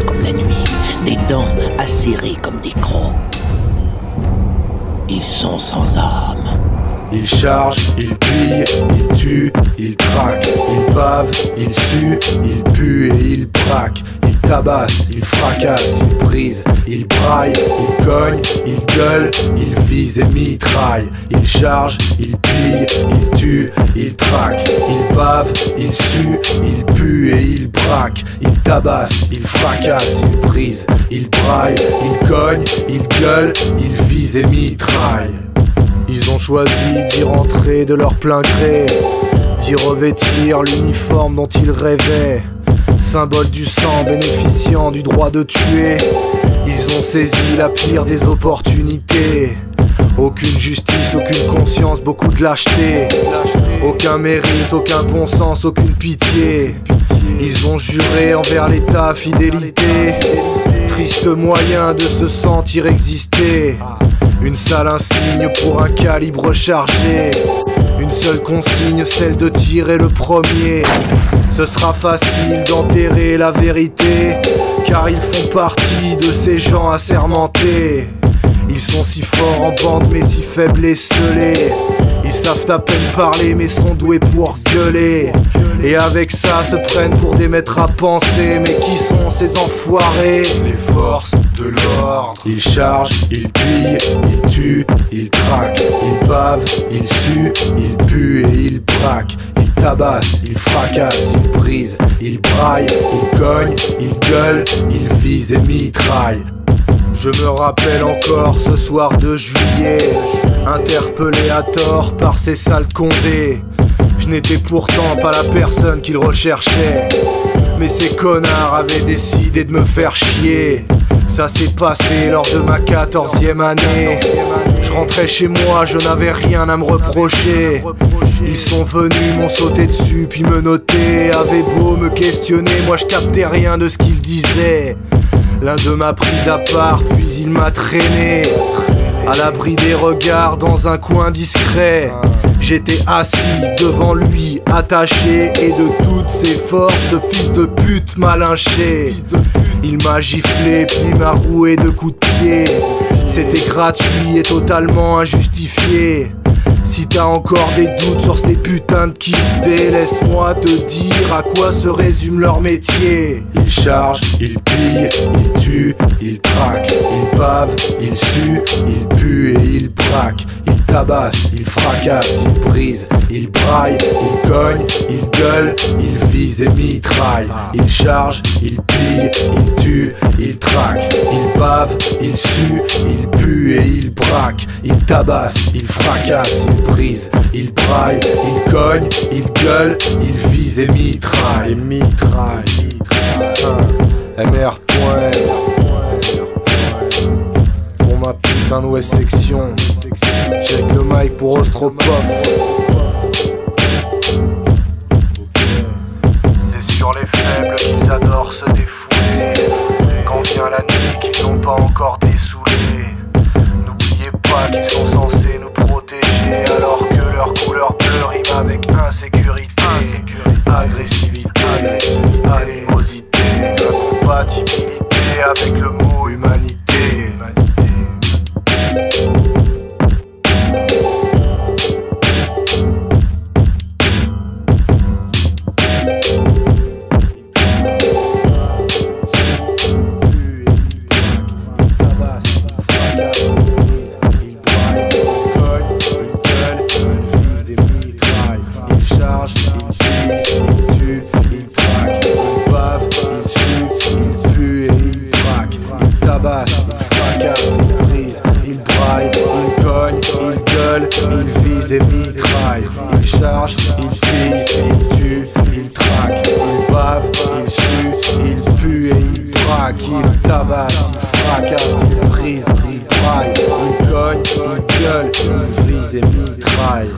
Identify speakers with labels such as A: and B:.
A: comme la nuit, des dents acérées comme des crocs. Ils sont sans âme.
B: Il charge, il pille, il tue, il traque, il bave, il sue, il pue et il braque. Il tabasse, il fracasse, il brise, il braille, il cogne, il gueule, il vise et mitraille. Il charge, il pille, il tue, il traque, il bave, il sue, il pue et il braque. Il tabasse, il fracasse, il brise, il braille, il cogne, il gueule, il vise et mitraille. Ils ont choisi d'y rentrer de leur plein gré, d'y revêtir l'uniforme dont ils rêvaient, symbole du sang bénéficiant du droit de tuer. Ils ont saisi la pire des opportunités. Aucune justice, aucune conscience, beaucoup de lâcheté. Aucun mérite, aucun bon sens, aucune pitié. Ils ont juré envers l'État fidélité. Triste moyen de se sentir exister. Une sale insigne pour un calibre chargé. Une seule consigne, celle de tirer le premier. Ce sera facile d'enterrer la vérité, car ils font partie de ces gens assermentés. Ils sont si forts en bande mais si faibles et scellés. Ils savent à peine parler mais sont doués pour gueuler. Et avec ça se prennent pour des maîtres à penser. Mais qui sont ces enfoirés? Les forces de l'ordre. Ils chargent, ils pillent, ils tuent, ils traquent, ils bavent, ils suent, ils puent et ils braquent. Ils tabassent, ils fracassent, ils brisent, ils braillent, ils cognent, ils gueulent, ils visent et mitraillent. Je me rappelle encore ce soir de juillet, interpellé à tort par ces sales condés. Je n'étais pourtant pas la personne qu'ils recherchaient, mais ces connards avaient décidé de me faire chier. Ça s'est passé lors de ma 14e année. Je rentrais chez moi, je n'avais rien à me reprocher. Ils sont venus, m'ont sauté dessus, puis me noter. Avaient beau me questionner, moi je captais rien de ce qu'ils disaient. L'un d'eux m'a pris à part, puis il m'a traîné à l'abri des regards dans un coin discret. J'étais assis devant lui, attaché, et de toutes ses forces, ce fils de pute m'a lynché. Il m'a giflé, puis m'a roué de coups de pied. C'était gratuit et totalement injustifié. Si t'as encore des doutes sur ces putains de kiffés, laisse-moi te dire à quoi se résume leur métier. Ils chargent, ils pillent, ils tuent, ils traquent, ils bavent, ils suent, ils puent et ils braquent. Ils tabassent, ils fracassent, ils brisent, ils braillent, ils cognent, ils gueulent, ils visent et mitraillent. Ils chargent, ils pillent, ils tuent, ils traquent, ils bavent, ils suent, ils puent et ils braquent. Ils tabassent, ils fracassent, ils brisent, ils braillent, ils cognent, ils gueulent, ils visent et mitraillent. MR.M pour ma putain de West Section. Check le mic pour Ostropov. C'est sur les faibles qu'ils adorent se défouler. Quand vient la nuit qu'ils n'ont pas encore dessoulé. N'oubliez pas qu'ils sont censés nous protéger, alors que leur couleur bleue rime avec insécurité, agressivité, animosité, incompatibilité avec le mot humanité. Il vise et mitraille. Il charge, il pille, il tue, il traque, il bave, il sue, il pue et il braque. Il tabasse, il fracasse, il brise, il braille, il cogne, il gueule, il vise et mitraille.